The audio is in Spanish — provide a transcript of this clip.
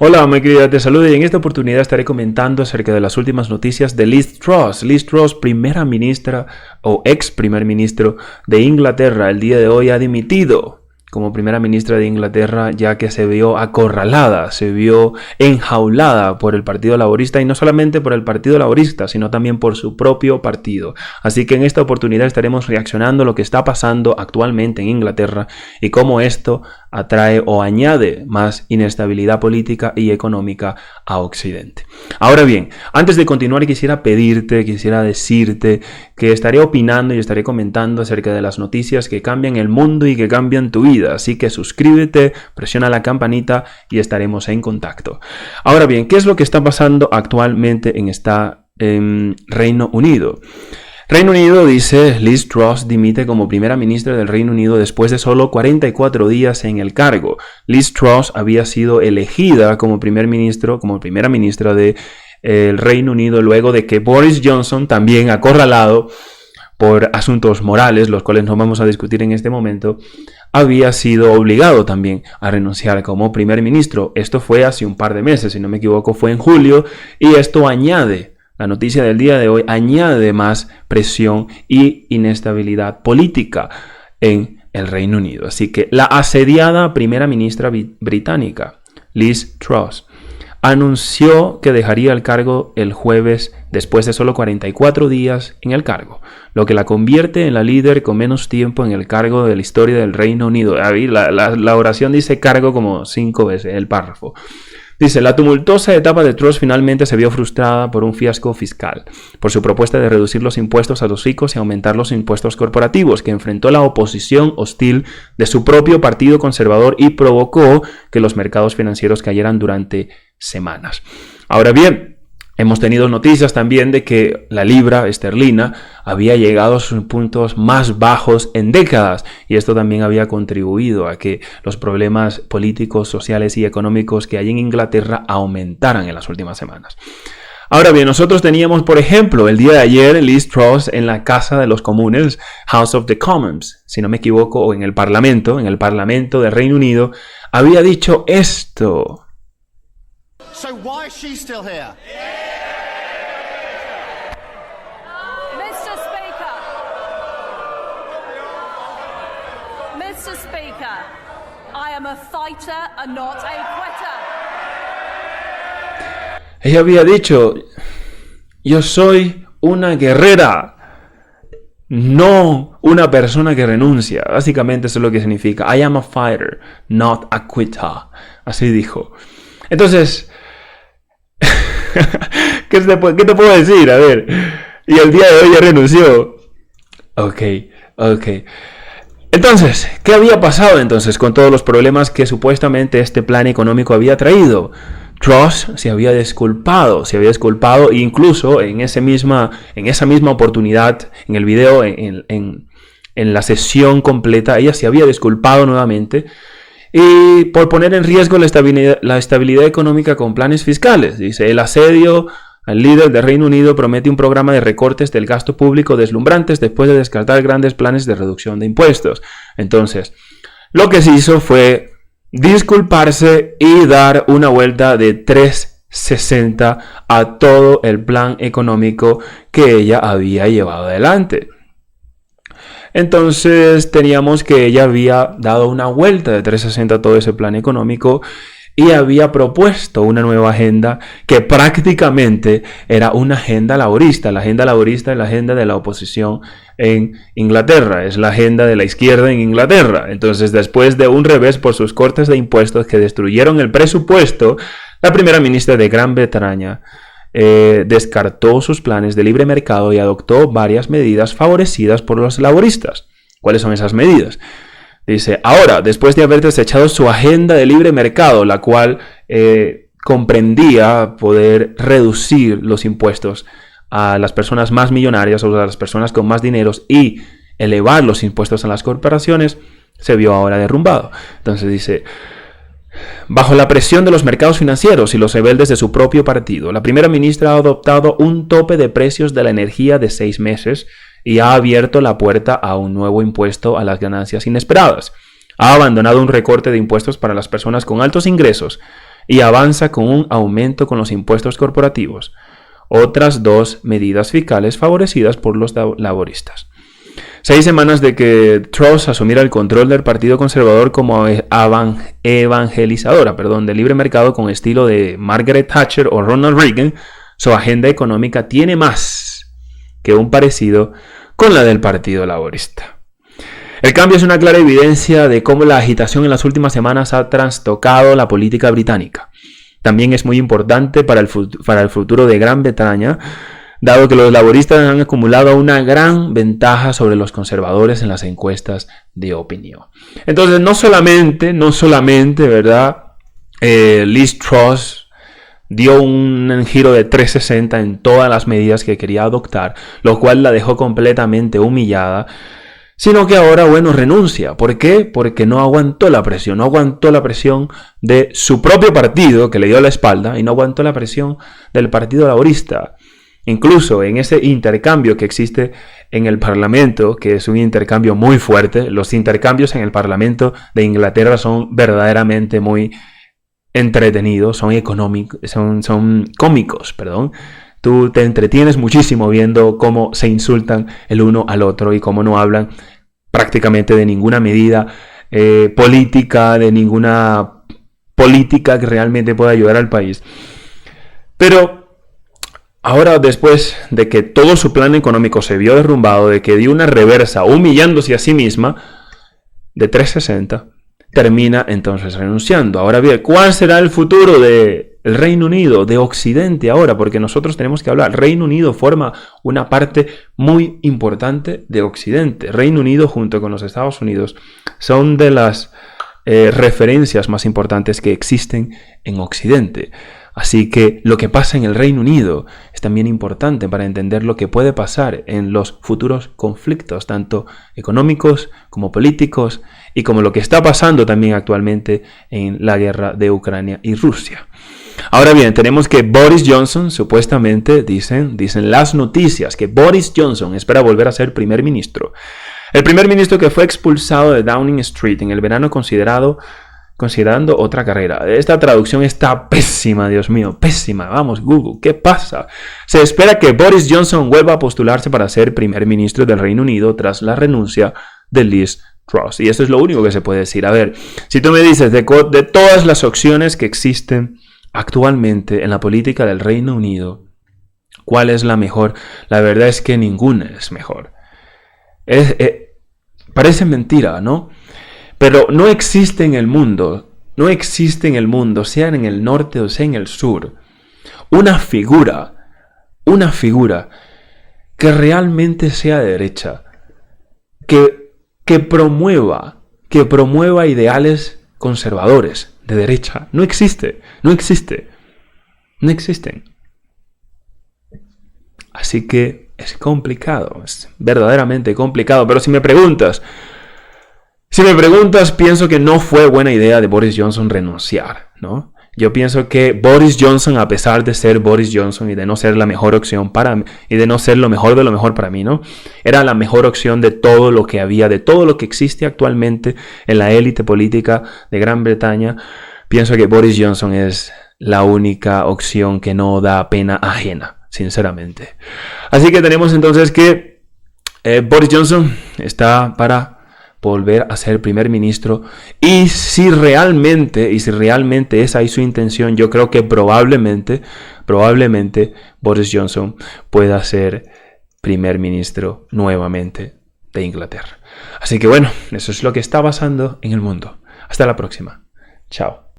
Hola, mi querida, te saludo y en esta oportunidad estaré comentando acerca de las últimas noticias de Liz Truss. Liz Truss, primera ministra o ex primer ministro de Inglaterra, el día de hoy ha dimitido como primera ministra de Inglaterra, ya que se vio acorralada, se vio enjaulada por el Partido Laborista, y no solamente por el Partido Laborista, sino también por su propio partido. Así que en esta oportunidad estaremos reaccionando a lo que está pasando actualmente en Inglaterra y cómo esto atrae o añade más inestabilidad política y económica a Occidente. Ahora bien, antes de continuar quisiera decirte que estaré opinando y estaré comentando acerca de las noticias que cambian el mundo y que cambian tu vida. Así que suscríbete, presiona la campanita y estaremos en contacto. Ahora bien, ¿qué es lo que está pasando actualmente en Reino Unido? Reino Unido, dice, Liz Truss dimite como primera ministra del Reino Unido después de solo 44 días en el cargo. Liz Truss había sido elegida como primera ministra del Reino Unido luego de que Boris Johnson, también acorralado por asuntos morales, los cuales no vamos a discutir en este momento, había sido obligado también a renunciar como primer ministro. Esto fue hace un par de meses, si no me equivoco, fue en julio, y esto la noticia del día de hoy añade más presión y inestabilidad política en el Reino Unido. Así que la asediada primera ministra británica, Liz Truss, anunció que dejaría el cargo el jueves después de solo 44 días en el cargo, lo que la convierte en la líder con menos tiempo en el cargo de la historia del Reino Unido. La oración dice cargo como 5 veces, el párrafo. Dice, la tumultuosa etapa de Truss finalmente se vio frustrada por un fiasco fiscal, por su propuesta de reducir los impuestos a los ricos y aumentar los impuestos corporativos, que enfrentó la oposición hostil de su propio partido conservador y provocó que los mercados financieros cayeran durante semanas. Ahora bien, hemos tenido noticias también de que la libra esterlina había llegado a sus puntos más bajos en décadas, y esto también había contribuido a que los problemas políticos, sociales y económicos que hay en Inglaterra aumentaran en las últimas semanas. Ahora bien, nosotros teníamos, por ejemplo, el día de ayer Liz Truss en la Casa de los Comunes, House of the Commons, si no me equivoco, o en el Parlamento del Reino Unido, había dicho esto. So why is she still here? Mr. Speaker, I am a fighter and not a quitter. Ella había dicho, yo soy una guerrera, no una persona que renuncia. Básicamente eso es lo que significa. I am a fighter, not a quitter. Así dijo. Entonces, ¿qué te puedo decir? A ver, y el día de hoy ya renunció. Ok. Entonces, ¿qué había pasado entonces con todos los problemas que supuestamente este plan económico había traído? Truss se había disculpado e incluso en esa misma oportunidad, en el video, en la sesión completa, ella se había disculpado nuevamente y por poner en riesgo la estabilidad económica con planes fiscales. Dice, el asedio al líder del Reino Unido promete un programa de recortes del gasto público deslumbrantes después de descartar grandes planes de reducción de impuestos. Entonces, lo que se hizo fue disculparse y dar una vuelta de 360 a todo el plan económico que ella había llevado adelante. Entonces teníamos que ella había dado una vuelta de 360 a todo ese plan económico y había propuesto una nueva agenda que prácticamente era una agenda laborista. La agenda laborista es la agenda de la oposición en Inglaterra, es la agenda de la izquierda en Inglaterra. Entonces, después de un revés por sus cortes de impuestos que destruyeron el presupuesto, la primera ministra de Gran Bretaña descartó sus planes de libre mercado y adoptó varias medidas favorecidas por los laboristas. ¿Cuáles son esas medidas? Dice, ahora, después de haber desechado su agenda de libre mercado, la cual comprendía poder reducir los impuestos a las personas más millonarias o a las personas con más dineros y elevar los impuestos a las corporaciones, se vio ahora derrumbado. Entonces dice, bajo la presión de los mercados financieros y los rebeldes de su propio partido, la primera ministra ha adoptado un tope de precios de la energía de 6 meses y ha abierto la puerta a un nuevo impuesto a las ganancias inesperadas. Ha abandonado un recorte de impuestos para las personas con altos ingresos y avanza con un aumento con los impuestos corporativos. Otras 2 medidas fiscales favorecidas por los laboristas. 6 semanas de que Truss asumiera el control del Partido Conservador como evangelizadora de libre mercado con estilo de Margaret Thatcher o Ronald Reagan, su agenda económica tiene más que un parecido con la del Partido Laborista. El cambio es una clara evidencia de cómo la agitación en las últimas semanas ha trastocado la política británica. También es muy importante para el futuro de Gran Bretaña, dado que los laboristas han acumulado una gran ventaja sobre los conservadores en las encuestas de opinión. Entonces, no solamente, ¿verdad? Liz Truss dio un giro de 360 en todas las medidas que quería adoptar, lo cual la dejó completamente humillada, sino que ahora, renuncia. ¿Por qué? Porque no aguantó la presión de su propio partido, que le dio la espalda, y no aguantó la presión del Partido Laborista. Incluso en ese intercambio que existe en el Parlamento, que es un intercambio muy fuerte, los intercambios en el Parlamento de Inglaterra son verdaderamente muy entretenidos, son cómicos. Tú te entretienes muchísimo viendo cómo se insultan el uno al otro y cómo no hablan prácticamente de ninguna medida política, de ninguna política que realmente pueda ayudar al país. Pero ahora, después de que todo su plan económico se vio derrumbado, de que dio una reversa humillándose a sí misma de 360, termina entonces renunciando. Ahora bien, ¿cuál será el futuro del Reino Unido, de Occidente ahora? Porque nosotros tenemos que hablar. Reino Unido forma una parte muy importante de Occidente. Reino Unido junto con los Estados Unidos son de las referencias más importantes que existen en Occidente. Así que lo que pasa en el Reino Unido es también importante para entender lo que puede pasar en los futuros conflictos, tanto económicos como políticos, y como lo que está pasando también actualmente en la guerra de Ucrania y Rusia. Ahora bien, tenemos que Boris Johnson, supuestamente, dicen las noticias, que Boris Johnson espera volver a ser primer ministro. El primer ministro que fue expulsado de Downing Street en el verano considerando otra carrera. Esta traducción está pésima, Dios mío, pésima. Vamos, Google, ¿qué pasa? Se espera que Boris Johnson vuelva a postularse para ser primer ministro del Reino Unido tras la renuncia de Liz Truss. Y esto es lo único que se puede decir. A ver, si tú me dices de todas las opciones que existen actualmente en la política del Reino Unido, ¿cuál es la mejor? La verdad es que ninguna es mejor. Parece mentira, ¿no? Pero no existe en el mundo, sea en el norte o sea en el sur, una figura que realmente sea de derecha, que promueva ideales conservadores de derecha. No existen. Así que es complicado, es verdaderamente complicado. Pero si me preguntas, pienso que no fue buena idea de Boris Johnson renunciar, ¿no? Yo pienso que Boris Johnson, a pesar de ser Boris Johnson y de no ser la mejor opción para mí, y de no ser lo mejor de lo mejor para mí, ¿no? Era la mejor opción de todo lo que había, de todo lo que existe actualmente en la élite política de Gran Bretaña. Pienso que Boris Johnson es la única opción que no da pena ajena, sinceramente. Así que tenemos entonces que Boris Johnson está para volver a ser primer ministro, y si realmente esa es su intención, yo creo que probablemente Boris Johnson pueda ser primer ministro nuevamente de Inglaterra. Así que bueno, eso es lo que está pasando en el mundo. Hasta la próxima. Chao.